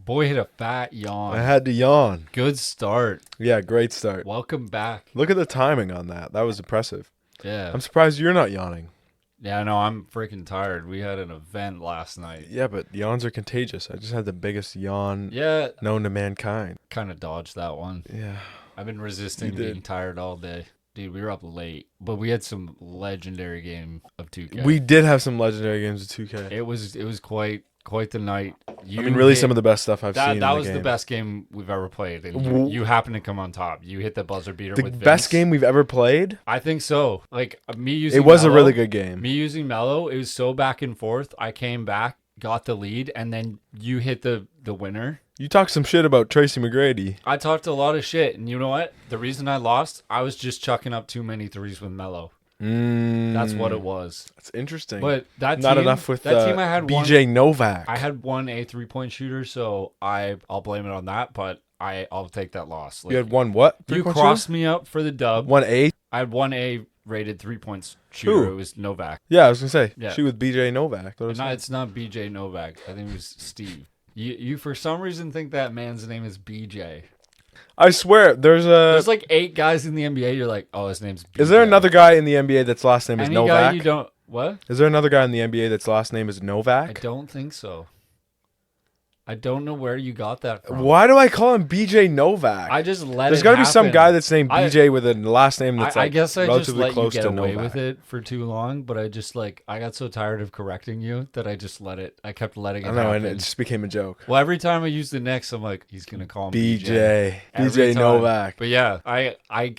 Boy hit a fat yawn. I had to yawn. Good start. Yeah, great start. Welcome back. Look at the timing on that. That was impressive. Yeah. I'm surprised you're not yawning. Yeah, no, I'm freaking tired. We had an event last night. Yeah, but yawns are contagious. I just had the biggest yawn known to mankind. Kind of dodged that one. Yeah. I've been resisting being tired all day. Dude, we were up late, but we had some legendary game of 2K. We did have some legendary games of 2K. It was quite the night. Some of the best stuff I've seen. That was the best game we've ever played, and you happened to come on top. You hit the buzzer beater with Vince. The best game we've ever played? I think so. Like me using it was a really good game. Me using Mello, it was so back and forth. I came back, got the lead, and then you hit the winner. You talked some shit about Tracy McGrady. I talked a lot of shit, and you know what? The reason I lost, I was just chucking up too many threes with Mello. That's what it was. That's interesting. But that not team, enough with that team. I had BJ Novak. I had one 3-point shooter, so I'll blame it on that. But I'll take that loss. You had one what? You crossed me up for the dub. 1A. I had 1A rated 3-point shooter. Who? It was Novak. Yeah, I was gonna say. Yeah. Shoot with BJ Novak. It's not BJ Novak. I think it was Steve. You for some reason think that man's name is BJ. I swear, there's like 8 guys in the NBA. You're like, oh, his name's BJ. Is there another guy in the NBA that's last name is Any Novak? guy you don't what? Is there another guy in the NBA that's last name is Novak? I don't think so. I don't know where you got that from. Why do I call him BJ Novak? I just let There's it got to be happen. some guy that's named BJ with a last name that's I guess I just relatively let you close get to away Novak. with it for too long, but I just I got so tired of correcting you that I just let it. I kept letting it I know, happen. and it just became a joke. Well, every time I use the Knicks, I'm like, he's gonna call him BJ Every time. Novak. But yeah, I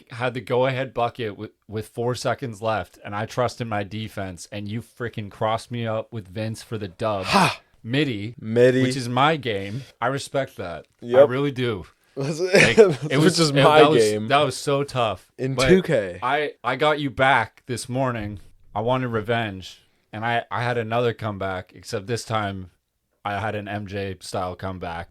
had the go ahead bucket with 4 seconds left, and I trusted my defense, and you freaking crossed me up with Vince for the dub. Ha! Midi, which is my game. I respect that. Yep. I really do. It was just my game. That was so tough. In But 2K. I got you back this morning. I wanted revenge, and I had another comeback, except this time I had an MJ style comeback.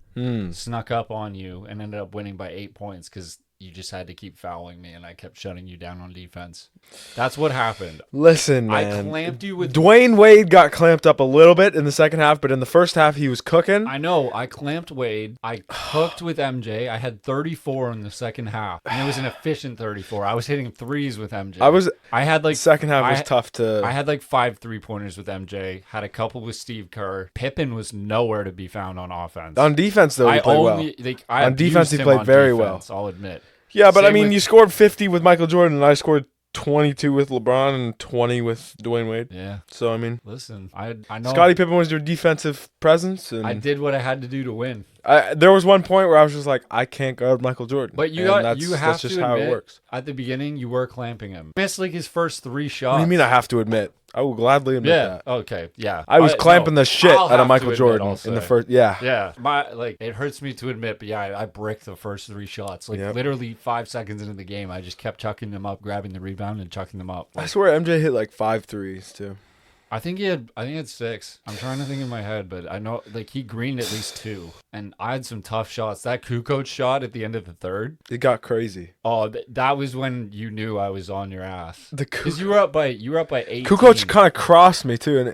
Snuck up on you and ended up winning by 8 points because you just had to keep fouling me, and I kept shutting you down on defense. That's what happened. Listen, man. I clamped you with... Dwayne Wade got clamped up a little bit in the second half, but in the first half, he was cooking. I know. I clamped Wade. I cooked with MJ. I had 34 in the second half, and it was an efficient 34. I was hitting threes with MJ. I had like... Second half was tough to... I had like 5 3-pointers with MJ. Had a couple with Steve Kerr. Pippen was nowhere to be found on offense. On defense, though, he played well. On defense, he played very well. I'll admit. Yeah, but you scored 50 with Michael Jordan, and I scored 22 with LeBron and 20 with Dwayne Wade. Yeah. So, listen, I know. Scottie Pippen was your defensive presence. And I did what I had to do to win. There was one point where I was just like, I can't guard Michael Jordan. But that's just how it works. At the beginning, you were clamping him. Missed like his first 3 shots. What do you mean I have to admit? I will gladly admit that. Okay. Yeah. I was clamping the shit out of Michael Jordan in the first. Yeah. Yeah. It hurts me to admit, but yeah, I bricked the first 3 shots. Literally 5 seconds into the game, I just kept chucking them up, grabbing the rebound and chucking them up. I swear MJ hit like 5 threes too. I think he had 6. I'm trying to think in my head, but I know he greened at least 2. And I had some tough shots. That Kukoc shot at the end of the third. It got crazy. Oh, that was when you knew I was on your ass. Because you were up by 18. Kukoc kind of crossed me too, and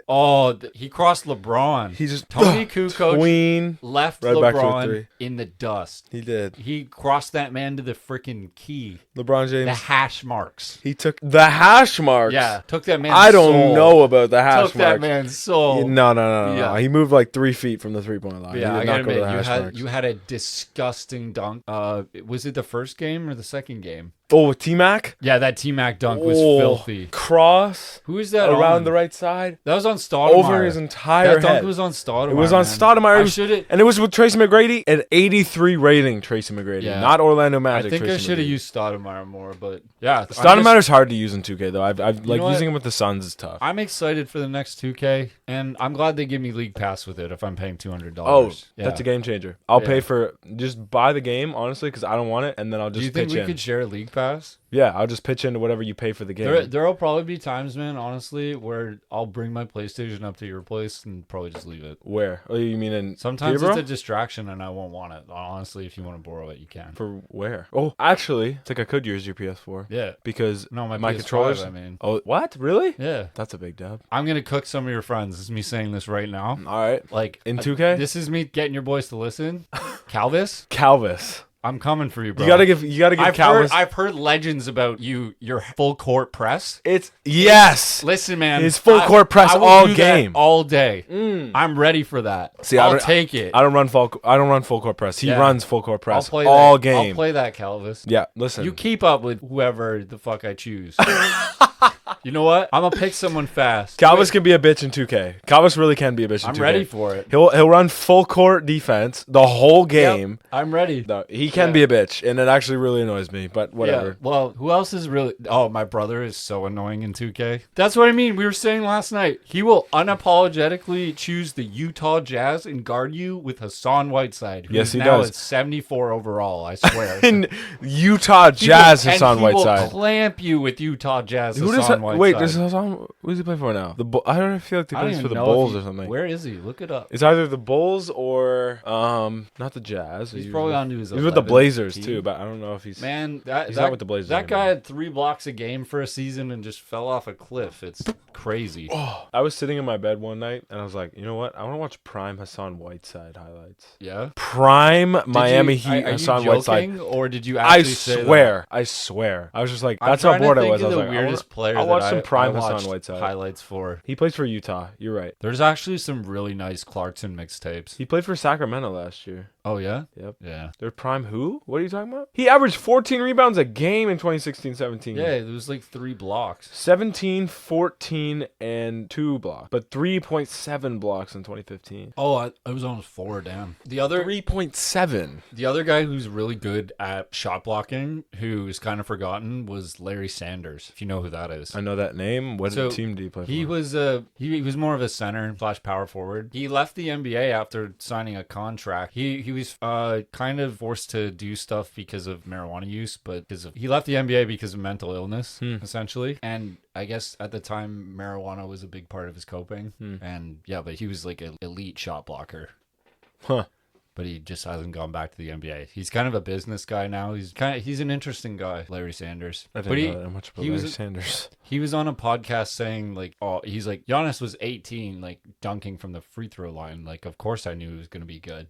he crossed LeBron. He just Tony Kukoc left right LeBron in the dust. He did. He crossed that man to the freaking key. LeBron James. The hash marks. He took the hash marks. Yeah, took that man's I don't know about the hash marks. Took that man's soul. No. He moved like 3 feet from the 3-point line. Yeah, I gotta admit, you had a disgusting dunk. Was it the first game or the second game? Oh, with T-Mac? Yeah, that T-Mac dunk was filthy. Cross. Who is that around the right side? That was on Stoudemire. Over his entire head. That dunk was on Stoudemire. It was on Stoudemire. And it was with Tracy McGrady, an 83 rating Tracy McGrady, not Orlando Magic. I think I should have used Stoudemire more, but yeah. Stoudemire's hard to use in 2K, though. I've using him with the Suns is tough. I'm excited for the next 2K, and I'm glad they give me League Pass with it if I'm paying $200. Oh, that's a game changer. I'll pay for... Just buy the game, honestly, because I don't want it, and then I'll just pitch in. Do you think we could share a League Pass? Pass. Yeah, I'll just pitch into whatever you pay for the game. There'll probably be times, man, honestly, where I'll bring my PlayStation up to your place and probably just leave it. Where? Oh, you mean in Sometimes Peterborough? it's a distraction and I won't want it. Honestly, if you want to borrow it, you can. For where? Oh, actually, I think I could use your PS4. Yeah. Because No, my PS5, controllers. I mean. Oh, what? Really? Yeah. That's a big dub. I'm going to cook some of your friends. This is me saying this right now. All right. Like In 2K? This is me getting your boys to listen. Calvis. I'm coming for you, bro. You gotta give Calvis. I've heard legends about your full court press. It's yes. Listen, man. His full court press I will all do game. that all day. I'm ready for that. See, I'll take it. I don't run full court press. He runs full court press I'll play all that. game. I'll play that, Calvis. Yeah, listen. You keep up with whoever the fuck I choose. You know what? I'm gonna pick someone fast. Calvis can be a bitch in 2K. Calvis really can be a bitch in 2K. I'm ready for it. He'll run full court defense the whole game. Yep, I'm ready. No, he can be a bitch, and it actually really annoys me. But whatever. Yeah. Well, who else is really? Oh, my brother is so annoying in 2K. That's what I mean. We were saying last night. He will unapologetically choose the Utah Jazz and guard you with Hassan Whiteside. Who Yes, is he now does. At 74 overall. I swear. In Utah Jazz, Hassan Whiteside. He will clamp you with Utah Jazz. Who Hassan does Whiteside. wait? Does Hassan? Who does he play for now? I don't feel like he I don't plays for even the know Bulls or something. Where is he? Look it up. It's either the Bulls or not the Jazz. He's probably on to his. He's with the 11th Blazers team. too, but I don't know if he's. Man, he's not with the Blazers That guy anymore. had 3 blocks a game for a season and just fell off a cliff. It's crazy. Oh, I was sitting in my bed one night and I was like, you know what? I want to watch prime Hassan Whiteside highlights. Yeah. Prime Miami Heat Are Hassan you joking, Whiteside. or did you actually say that? I swear. I was just like, I'm that's how trying to bored I think was. I of was the like, weirdest player I'll that watch some prime I Hassan watched Whiteside. highlights for. He plays for Utah. You're right. There's actually some really nice Clarkson mixtapes. He played for Sacramento last year. Oh yeah. Yep. Yeah. They're prime who? What are you talking about? He averaged 14 rebounds a game in 2016-17. Yeah, it was like 3 blocks. 17, 14, and 2 blocks. But 3.7 blocks in 2015. Oh, I was almost 4. Damn. The other 3.7. The other guy who's really good at shot blocking, who's kind of forgotten, was Larry Sanders. If you know who that is. I know that name. What team did he play for? He was he was more of a center / power forward. He left the NBA after signing a contract. He was kind of forced to do stuff because of marijuana use, but he left the NBA because of mental illness, essentially. And I guess at the time marijuana was a big part of his coping. And yeah, but he was like an elite shot blocker. Huh. But he just hasn't gone back to the NBA. He's kind of a business guy now. He's an interesting guy, Larry Sanders. I didn't know that much about Larry Sanders. He was on a podcast saying like, oh, he's like, Giannis was 18, like dunking from the free throw line. Like, of course I knew he was gonna be good.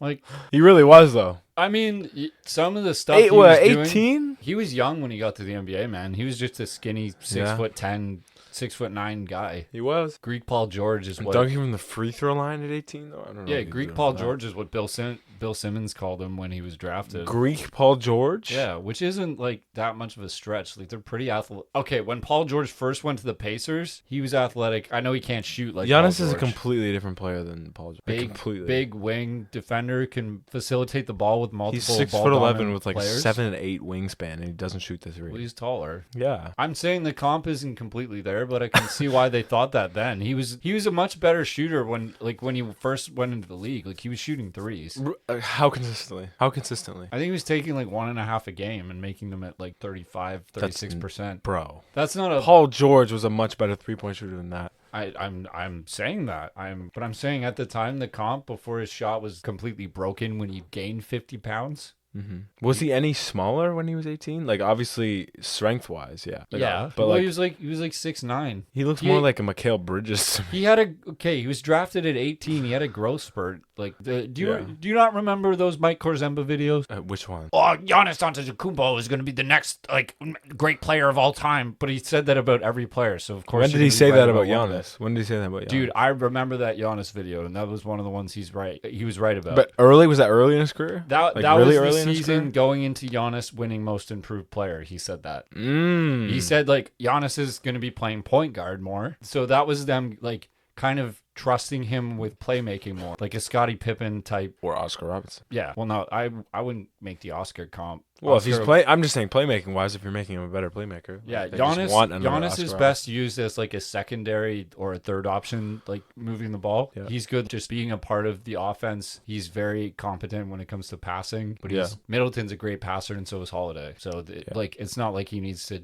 Like, he really was though. I mean, some of the stuff he was 18? doing, he was young when he got to the NBA, man. He was just a skinny 6'10", 6'9" guy. He was. Greek Paul George is what dunking from the free throw line at 18 though. I don't know. Yeah, Greek Paul George is what Bill Simmons called him when he was drafted. Greek Paul George? Yeah, which isn't like that much of a stretch. Like they're pretty athletic. Okay, when Paul George first went to the Pacers, he was athletic. I know he can't shoot like Giannis Paul is a George. completely different player than Paul George. Big wing defender, can facilitate the ball with multiple. He's 6'11" with like players. 7'8" wingspan, and he doesn't shoot the three. Well, he's taller. Yeah, I'm saying the comp isn't completely there, but I can see why they thought that then. He was a much better shooter when he first went into the league. Like he was shooting threes. How consistently? I think he was taking like 1.5 a game and making them at like 36%. Bro, that's not a. Paul George was a much better 3-point shooter than that. I'm saying that. But I'm saying at the time the comp before his shot was completely broken when he gained 50 pounds. Mm-hmm. Was he any smaller when he was 18? Like obviously strength wise, yeah. But like, he was like 6'9". He looks more like a Mikal Bridges. He was drafted at 18. He had a growth spurt. Like do you not remember those Mike Korzemba videos? Which one? Oh, Giannis Antetokounmpo is going to be the next like great player of all time. But he said that about every player. So of course. When did he say that about Giannis? When did he say that about Giannis? Dude, I remember that Giannis video, and that was one of the ones he was right about. But was that early in his career? That really was early the season going into Giannis winning most improved player. He said that. He said like Giannis is going to be playing point guard more. So that was them like kind of trusting him with playmaking more, like a Scottie Pippen type. Or Oscar Robertson. Yeah. Well, no, I wouldn't make the Oscar comp. Well, if he's I'm just saying playmaking wise, if you're making him a better playmaker. Yeah, like, Giannis is best used as like a secondary or a third option, like moving the ball. Yeah. He's good just being a part of the offense. He's very competent when it comes to passing, but Middleton's a great passer, and so is Holiday. So like it's not like he needs to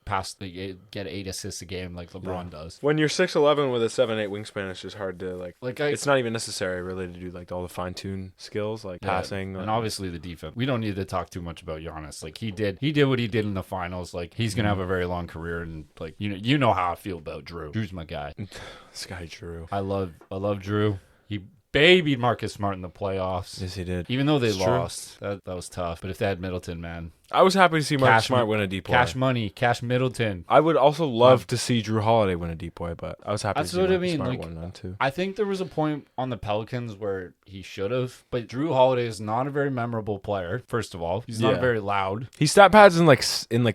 get 8 assists a game like LeBron does. When you're 6'11" with a 7'8" wingspan, it's just hard to it's not even necessary really to do like all the fine tune skills like passing and obviously the defense. We don't need to talk too much about Giannis. Like he did what he did in the finals. Like he's gonna have a very long career, and like you know how I feel about Drew. Drew's my guy. This guy Drew. I love Drew. He babied Marcus Smart in the playoffs. Yes, he did. Even though they lost, that was tough. But if they had Middleton, man. I was happy to see Marcus Smart win a depoy. Cash Middleton. I would also love to see Drew Holiday win a depoy, but I was happy to see Marcus Smart win one too. I think there was a point on the Pelicans where he should have, but Drew Holiday is not a very memorable player. First of all, he's not very loud. He stat pads in like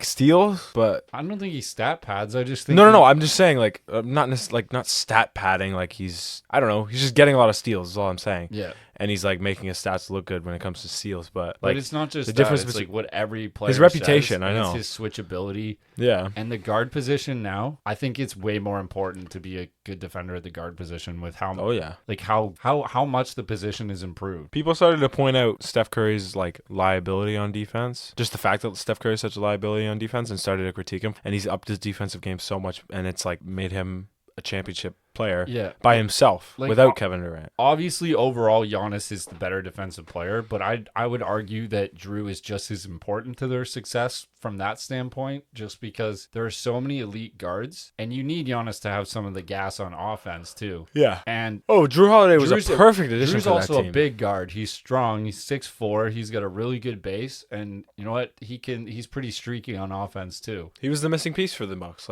steals, but I don't think he stat pads. I just think no. I'm just saying not stat padding. Like he's just getting a lot of steals. Is all I'm saying. Yeah. And he's like making his stats look good when it comes to steals, but it's not just the difference. It's like what every player his reputation. says, I know it's his switchability. Yeah, and the guard position now. I think it's way more important to be a good defender at the guard position with how. Oh yeah, like how much the position is improved. People started to point out Steph Curry's like liability on defense. Just the fact that Steph Curry is such a liability on defense, and started to critique him. And he's upped his defensive game so much, and it's like made him a championship player by himself without Kevin Durant. Obviously, overall, Giannis is the better defensive player, but I would argue that Drew is just as important to their success from that standpoint, just because there are so many elite guards, and you need Giannis to have some of the gas on offense too. Yeah. And Drew Holiday was a perfect addition Drew's for that also team. a big guard. He's strong. He's 6'4". He's got a really good base, and you know what? He's pretty streaky on offense too. He was the missing piece for the Bucks.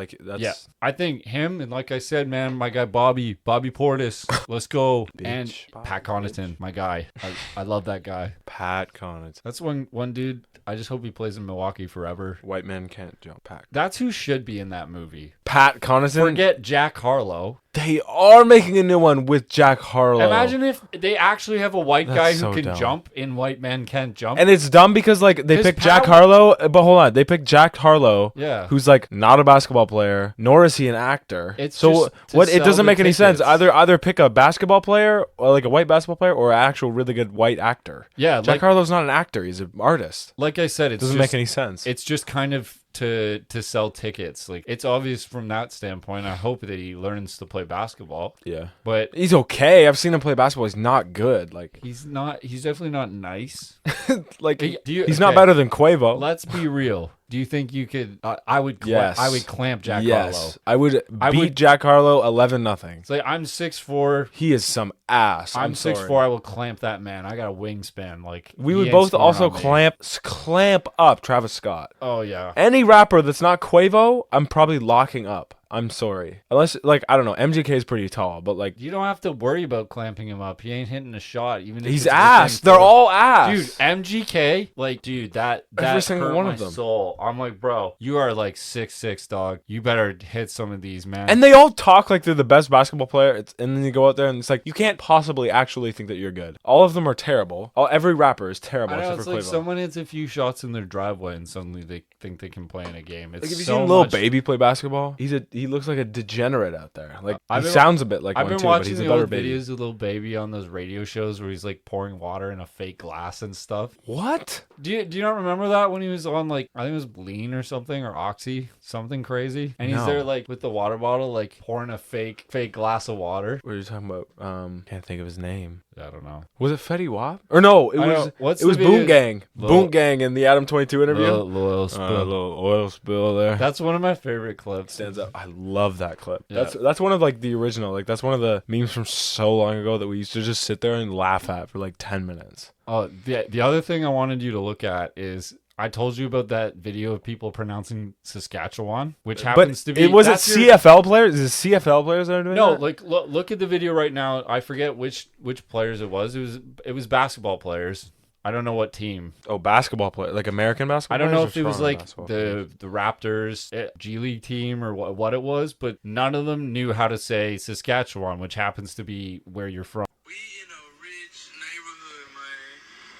I think him, and like I said, man, my guy Bobby Portis, let's go. And Pat Connaughton, my guy. I love that guy. Pat Connaughton. That's one dude. I just hope he plays in Milwaukee forever. White men can't jump. Pat. That's who should be in that movie. Pat Connaughton. Forget Jack Harlow. They are making a new one with Jack Harlow. Imagine if they actually have a white guy who can jump in White Men Can't Jump. And it's dumb because they picked Jack Harlow, but hold on, they picked Jack Harlow, who's like not a basketball player, nor is he an actor. It doesn't make any sense. Either pick a basketball player, or like a white basketball player, or an actual really good white actor. Yeah, Jack Harlow's not an actor; he's an artist. Like I said, it doesn't make any sense. It's just kind of to sell tickets. Like it's obvious from that standpoint. I hope that he learns to play basketball. Yeah, but he's okay. I've seen him play basketball. He's not good. Like he's definitely not nice. He's not better than Quavo. Let's be real. Do you think you could? I would clamp Jack Harlow. I would beat Jack Harlow 11-0. It's like I'm 6'4". He is some ass. I'm 6'4". I will clamp that man. I got a wingspan. Like we would both also clamp up Travis Scott. Oh yeah. Any rapper that's not Quavo, I'm probably locking up. I'm sorry. Unless, I don't know, MGK is pretty tall, but you don't have to worry about clamping him up. He ain't hitting a shot, even if he's ass. They're all ass. Dude, MGK, that every single one of them. Soul. I'm like, bro, you are 6'6", dog. You better hit some of these, man. And they all talk like they're the best basketball player, and then you go out there and it's like, you can't possibly actually think that you're good. All of them are terrible. Every rapper is terrible. I know, except it's for like Quavo. someone hits a few shots in their driveway and suddenly they think they can play in a game. It's have you seen Lil Baby play basketball? He looks like a degenerate out there. He sounds a bit like one too, but he's a better baby. I've been watching the old videos of Lil Baby on those radio shows where he's pouring water in a fake glass and stuff. What? Do you not remember that when he was on I think it was Lean or something, or Oxy, something crazy, and he's there with the water bottle pouring a fake glass of water. What are you talking about? Can't think of his name. I don't know. Was it Fetty Wap? Or no, it was Boom Gang. Boom Gang in the Adam 22 interview. Little oil spill. Little oil spill there. That's one of my favorite clips. Stands up. I love that clip. Yeah. That's one of the original. That's one of the memes from so long ago that we used to just sit there and laugh at for 10 minutes. Oh, the other thing I wanted you to look at is I told you about that video of people pronouncing Saskatchewan, which happens to be. Was it CFL players? Is it CFL players that are doing that? No, look at the video right now. I forget which players it was. It was basketball players. I don't know what team. Oh, basketball player, like American basketball. I don't know if it was like the Raptors G League team or what it was, but none of them knew how to say Saskatchewan, which happens to be where you're from. We in a rich neighborhood, man.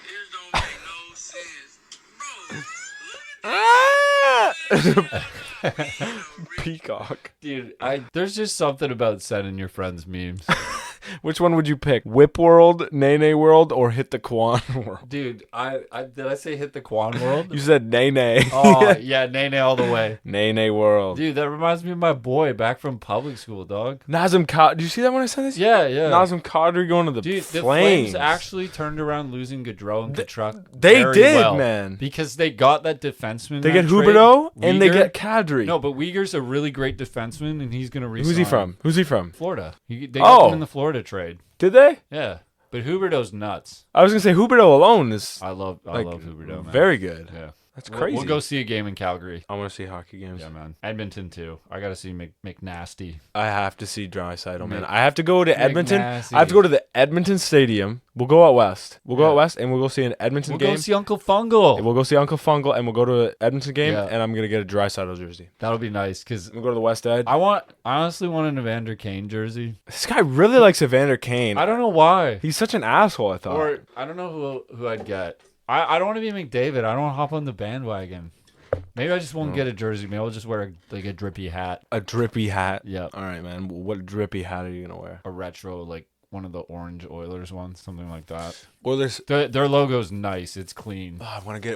It don't make no sense, bro. Peacock. Dude, there's just something about sending your friends memes. Which one would you pick? Whip World, Nene World, or Hit the Quan World? Dude, did I say Hit the Quan World? You said Nene. Oh, yeah, Nene all the way. Nene World. Dude, that reminds me of my boy back from public school, dog. Nazem Kadri. Did you see that when I sent this? Yeah, yeah. Nazem Kadri going to the Dude, Flames. the Flames actually turned around losing Gaudreau and Tkachuk. They very did, well, man. Because they got that defenseman. They get Huberdeau and they get Kadri. No, but Uyghur's a really great defenseman, and he's going to resign. Who's he from? Florida. They got him in the Florida trade. Did they? Yeah. But Huberdeau's nuts. I was going to say Huberdeau alone is... I love Huberdeau, man. Very good. Yeah. That's crazy. We'll go see a game in Calgary. I want to see hockey games. Yeah, man. Edmonton, too. I got to see McNasty. I have to see Draisaitl, man. I have to go to Edmonton. McNasty. I have to go to the Edmonton Stadium. We'll go out west. We'll go out west, and we'll go see an Edmonton game. We'll go see Uncle Fungal. We'll go see Uncle Fungal, and we'll go to an Edmonton game, and I'm going to get a Draisaitl jersey. That'll be nice, because... We'll go to the West End. I honestly want an Evander Kane jersey. This guy really likes Evander Kane. I don't know why. He's such an asshole, I thought. Or, I don't know who I'd get. I don't want to be McDavid. I don't want to hop on the bandwagon. Maybe I just won't get a jersey. Maybe I'll just wear a drippy hat. A drippy hat? Yeah. All right, man. What drippy hat are you going to wear? A retro, like one of the orange Oilers ones, something like that. Oilers. Their logo's nice. It's clean. Oh, I want to get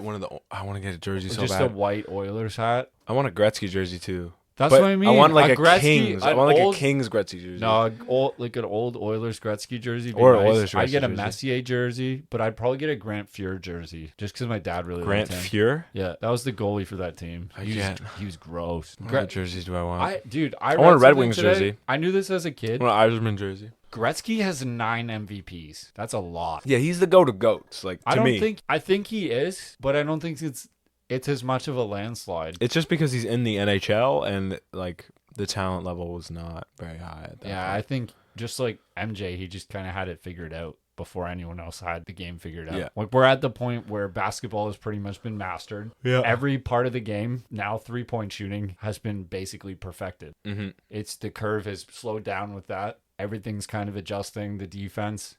a jersey so just bad. Just a white Oilers hat. I want a Gretzky jersey too. That's what I mean. I want like a Gretzky, Kings. I want like a Kings Gretzky jersey. No, an old Oilers Gretzky jersey. Or nice. Oilers Gretzky I'd get a jersey. Messier jersey, but I'd probably get a Grant Fuhr jersey just because my dad really Grant liked him. Fuhr? Yeah, that was the goalie for that team. He was gross. What jerseys do I want? I want a Red Wings jersey. I knew this as a kid. I want an Irishman jersey. Gretzky has 9 MVPs. That's a lot. Yeah, he's the go to goats. Like I think he is, but I don't think it's as much of a landslide. It's just because he's in the NHL and like the talent level was not very high at that point. I think just like MJ, he just kind of had it figured out before anyone else had the game figured out. Yeah. Like we're at the point where basketball has pretty much been mastered. Yeah. Every part of the game, now 3-point shooting has been basically perfected. Mm-hmm. The curve has slowed down with that. Everything's kind of adjusting. The defense,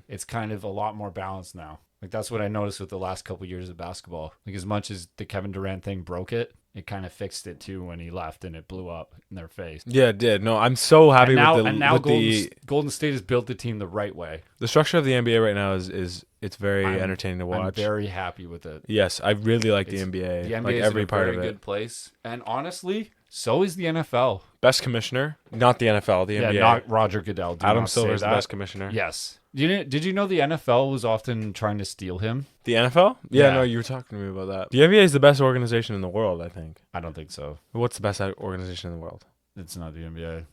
it's kind of a lot more balanced now. Like that's what I noticed with the last couple years of basketball. Like as much as the Kevin Durant thing broke it kind of fixed it too when he left and it blew up in their face. Yeah, it did. No, I'm so happy Golden State has built the team the right way. The structure of the NBA right now is it's very entertaining to watch. I'm very happy with it. Yes, I really like the NBA. The NBA like is every in a part very of it. good place, and honestly, so is the NFL. Best commissioner, not the NFL, the NBA. Yeah, not Roger Goodell. Adam Silver's the best commissioner. Yes. Did you know the NFL was often trying to steal him? The NFL? Yeah, Yeah. no, you were talking to me about that. The NBA is the best organization in the world, I think. I don't think so. What's the best organization in the world? It's not the NBA.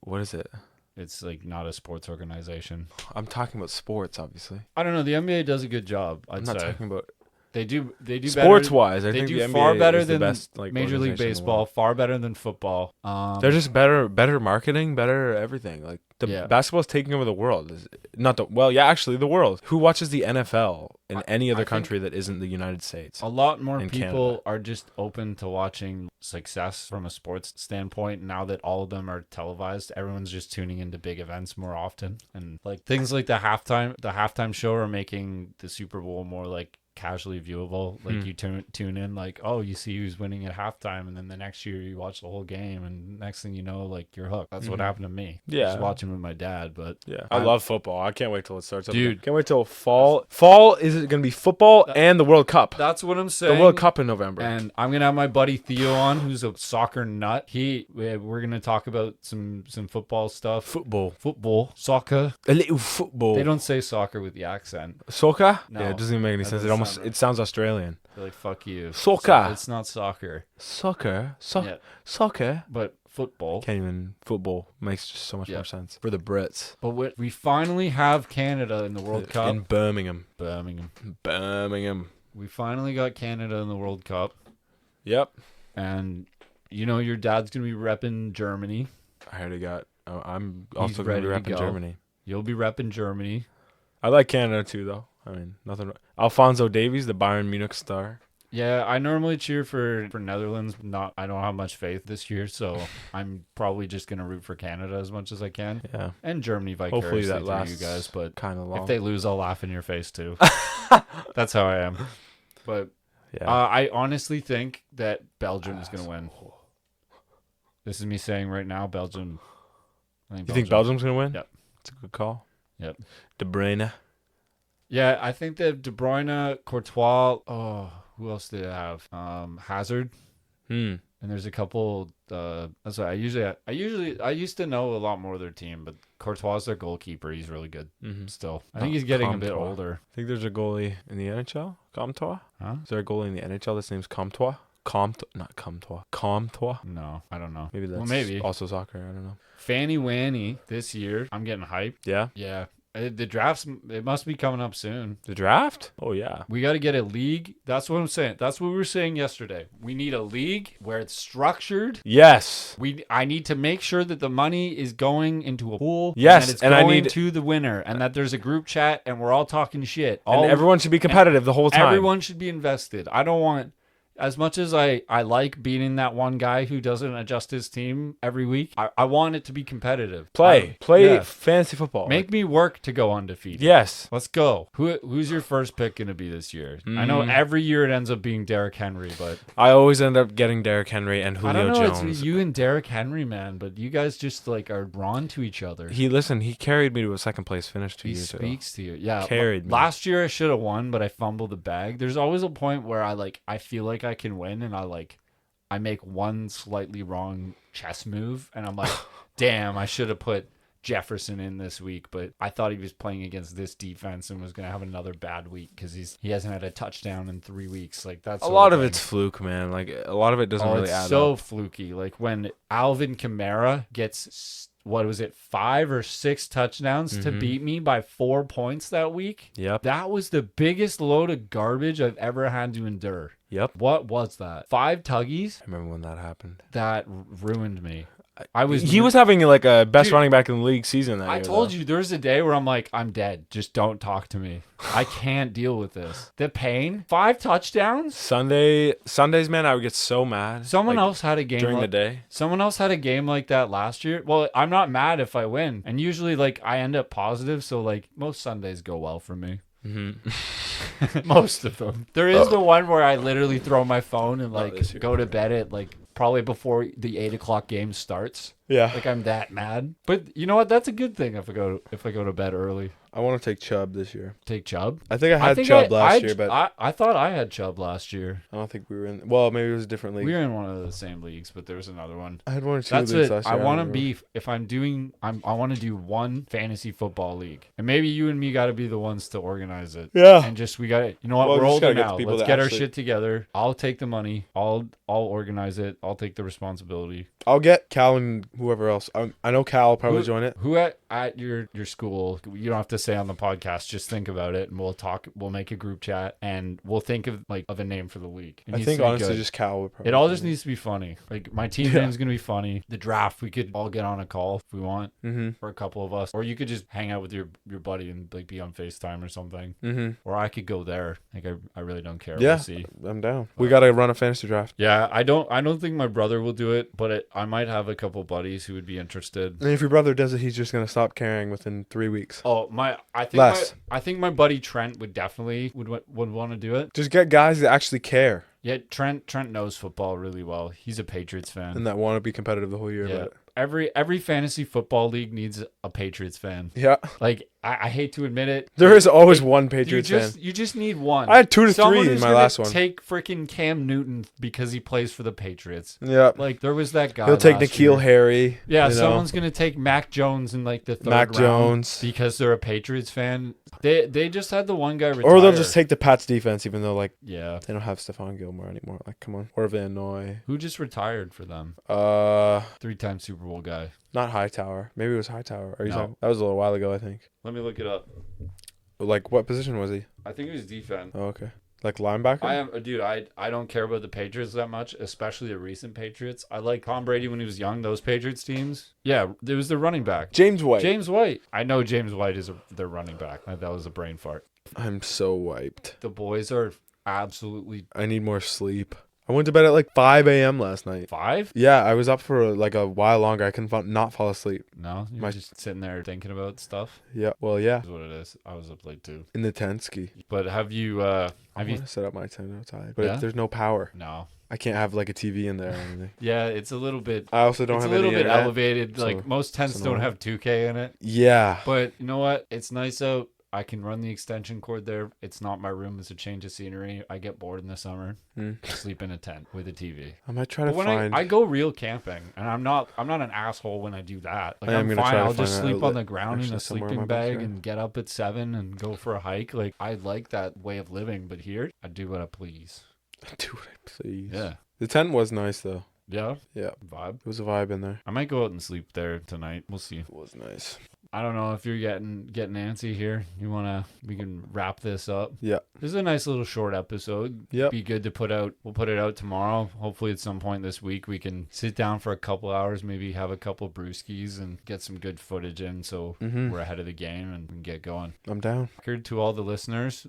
What is it? It's like not a sports organization. I'm talking about sports, obviously. I don't know. The NBA does a good job. I'm not talking about They do sports better. wise. I They think do the NBA far better is the than best, like, Major League organization in the Baseball, world. far better than football. They're just better marketing, better everything. Like basketball's taking over the world. Actually the world. Who watches the NFL in any other country that isn't the United States? A lot more people Canada. are just open to watching success from a sports standpoint now that all of them are televised. Everyone's just tuning into big events more often, and like things like the halftime show are making the Super Bowl more like casually viewable. Like you tune in, like, oh, you see who's winning at halftime, and then the next year you watch the whole game, and next thing you know, like, you're hooked. That's what happened to me. Yeah. Just watching with my dad. But Yeah, I love football. I can't wait till it starts up. Dude. Again. Can't wait till fall. Fall is it going to be football and the World Cup? that's what I'm saying. The World Cup in November. And I'm gonna have my buddy Theo on, who's a soccer nut. We're gonna talk about some football stuff. Football, soccer. A little football. They don't say soccer with the accent. Soccer? No, Yeah, it doesn't even make any that sense. doesn't It sounds Australian. They're like, fuck you. Soccer. It's not soccer. Soccer. Yeah. Soccer. But football. Can't even football makes just so much more sense for the Brits. But we finally have Canada in the World Cup. In Birmingham. Birmingham. We finally got Canada in the World Cup. Yep. And you know your dad's gonna be repping Germany. I already got. I'm also going to be repping Germany. You'll be repping Germany. I like Canada too, though. I mean, nothing. Alphonso Davies, the Bayern Munich star. Yeah, I normally cheer for Netherlands. I don't have much faith this year, so I'm probably just gonna root for Canada as much as I can. Yeah, and Germany vicariously. Hopefully that through lasts you guys, but kind of long. If they lose, I'll laugh in your face too. That's how I am. But yeah, I honestly think that Belgium is gonna win. This is me saying right now, Belgium. You think Belgium's gonna win? Yep, it's a good call. Yep, De Bruyne. Yeah, I think that De Bruyne, Courtois. Oh. Who else did I have? Hazard. And there's a couple. That's why I used to know a lot more of their team, but Courtois is their goalkeeper. He's really good. Still, I think he's getting a bit older. I think there's a goalie in the NHL. Comtois. Huh? Is there a goalie in the NHL that's named Comtois? Not Comtois. Comtois. No, I don't know. Maybe that's also soccer. I don't know. Fanny Wanny this year. I'm getting hyped. Yeah. Yeah. The drafts, it must be coming up soon. The draft? Oh, yeah. We got to get a league. That's what I'm saying. That's what we were saying yesterday. We need a league where it's structured. Yes. I need to make sure that the money is going into a pool. Yes. And that it's going to the winner. And that there's a group chat and we're all talking shit. And everyone should be competitive the whole time. Everyone should be invested. I don't want... As much as I like beating that one guy who doesn't adjust his team every week, I want it to be competitive. Play fantasy football. Make me work to go undefeated. Yes. Let's go. Who's your first pick going to be this year? I know every year it ends up being Derrick Henry, but... I always end up getting Derrick Henry and Julio Jones. I don't know, it's you and Derrick Henry, man, but you guys just are drawn to each other. He carried me to a second place finish 2 years ago. He speaks to you. Yeah. Carried me. Last year I should have won, but I fumbled the bag. There's always a point where I feel like I can win and I make one slightly wrong chess move and I'm like, damn, I should have put Jefferson in this week, but I thought he was playing against this defense and was going to have another bad week because he hasn't had a touchdown in 3 weeks. Like that's a lot of it's fluke, man. Like a lot of it doesn't really add up. It's so fluky. Like when Alvin Kamara gets 5 or 6 touchdowns to beat me by 4 points that week. Yep. That was the biggest load of garbage I've ever had to endure. Yep. What was that? 5 tuggies? I remember when that happened. That ruined me. He was having like a best running back in the league season that year. I told you there's a day where I'm like, I'm dead. Just don't talk to me. I can't deal with this. The pain. 5 touchdowns. Sundays, man, I would get so mad. Someone else had a game during the day. Someone else had a game like that last year. Well, I'm not mad if I win, and usually I end up positive. So most Sundays go well for me. Most of them. There is the one where I literally throw my phone and go to bed at probably before the 8 o'clock game starts. Yeah. I'm that mad. But you know what? That's a good thing if I go to bed early. I want to take Chubb this year. Take Chubb? I think I had Chubb last year, but I thought I had Chubb last year. I don't think we were in. Well, maybe it was a different league. We were in one of the same leagues, but there was another one. I had one or two leagues last year. I want to be. If I'm doing, I want to do one fantasy football league, and maybe you and me got to be the ones to organize it. Yeah. And we got to. You know what? We're older now. Let's get our shit together. I'll take the money. I'll organize it. I'll take the responsibility. I'll get Cal and whoever else. I know Cal will probably join it. Who at your school? You don't have to say on the podcast. Just think about it, and we'll talk. We'll make a group chat, and we'll think of a name for the league. I think honestly, just Cal would probably. It all just needs to be funny. My team name's gonna be funny. The draft, we could all get on a call if we want, for a couple of us, or you could just hang out with your buddy and be on FaceTime or something. Or I could go there. I really don't care. Yeah, we'll see. I'm down. We gotta run a fantasy draft. Yeah, I don't think my brother will do it, but I might have a couple buddies who would be interested. And if your brother does it, he's just gonna stop caring within 3 weeks. Oh I think my buddy Trent would definitely would want to do it. Just get guys that actually care. Yeah, Trent knows football really well. He's a Patriots fan and that want to be competitive the whole year. Yeah. Every fantasy football league needs a Patriots fan. Yeah. I hate to admit it. There is always one Patriots fan. You just need one. I had 2 to 3 in my last one. Take freaking Cam Newton because he plays for the Patriots. Yeah. There was that guy. He'll take N'Keal Harry. Yeah, someone's gonna take Mac Jones in the third round. Jones because they're a Patriots fan. They just had the one guy retire. Or they'll just take the Pats defense, even though they don't have Stephon Gilmore anymore. Come on. Or Van Noy. Who just retired for them? 3-time Super Bowl guy. Not Hightower. Maybe it was Hightower. No. That was a little while ago, I think. Let me look it up. What position was he? I think he was defense. Oh, okay. Linebacker? I don't care about the Patriots that much, especially the recent Patriots. I like Tom Brady when he was young, those Patriots teams. Yeah, there was the running back. James White. I know James White is their running back. That was a brain fart. I'm so wiped. The boys are absolutely... I need more sleep. I went to bed at like 5 a.m. last night. 5? Yeah, I was up for like a while longer. I couldn't not fall asleep. No? You're just sitting there thinking about stuff? Yeah, well, yeah. That's what it is. I was up late too. In the tent ski. But have you... I want to set up my tent outside, but there's no power. No. I can't have like a TV in there or anything. Yeah, it's a little bit... I also don't have any internet. It's a little bit elevated. Like, most tents don't have 2K in it. Yeah. But you know what? It's nice out. I can run the extension cord there. It's not my room. It's a change of scenery. I get bored in the summer. Sleep in a tent with a TV. I might try to find... I go real camping, and I'm not an asshole when I do that. Like, I'm fine. I'll just sleep on the ground in a sleeping bag and get up at 7 and go for a hike. Like, I like that way of living, but here, I do what I please. Do what I please. Yeah. The tent was nice, though. Yeah? Yeah. Vibe? It was a vibe in there. I might go out and sleep there tonight. We'll see. It was nice. I don't know if you're getting antsy here. We can wrap this up. Yeah. This is a nice little short episode. Yeah. Be good to put out. We'll put it out tomorrow. Hopefully at some point this week we can sit down for a couple hours, maybe have a couple brewskis and get some good footage in so we're ahead of the game and we can get going. I'm down. To all the listeners,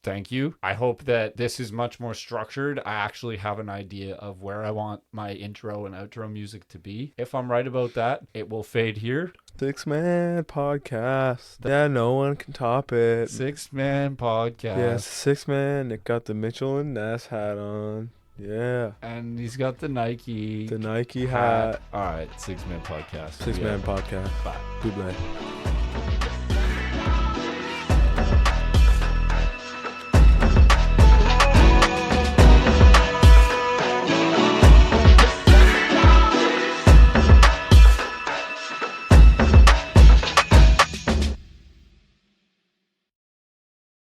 thank you. I hope that this is much more structured. I actually have an idea of where I want my intro and outro music to be. If I'm right about that, it will fade here. 6-man podcast. Yeah, no one can top it. 6-man podcast. Yes, 6-man. Nick got the Mitchell and Ness hat on. Yeah. And he's got the Nike. The Nike hat. All right, 6-man podcast. 6-man podcast. Bye. Good night.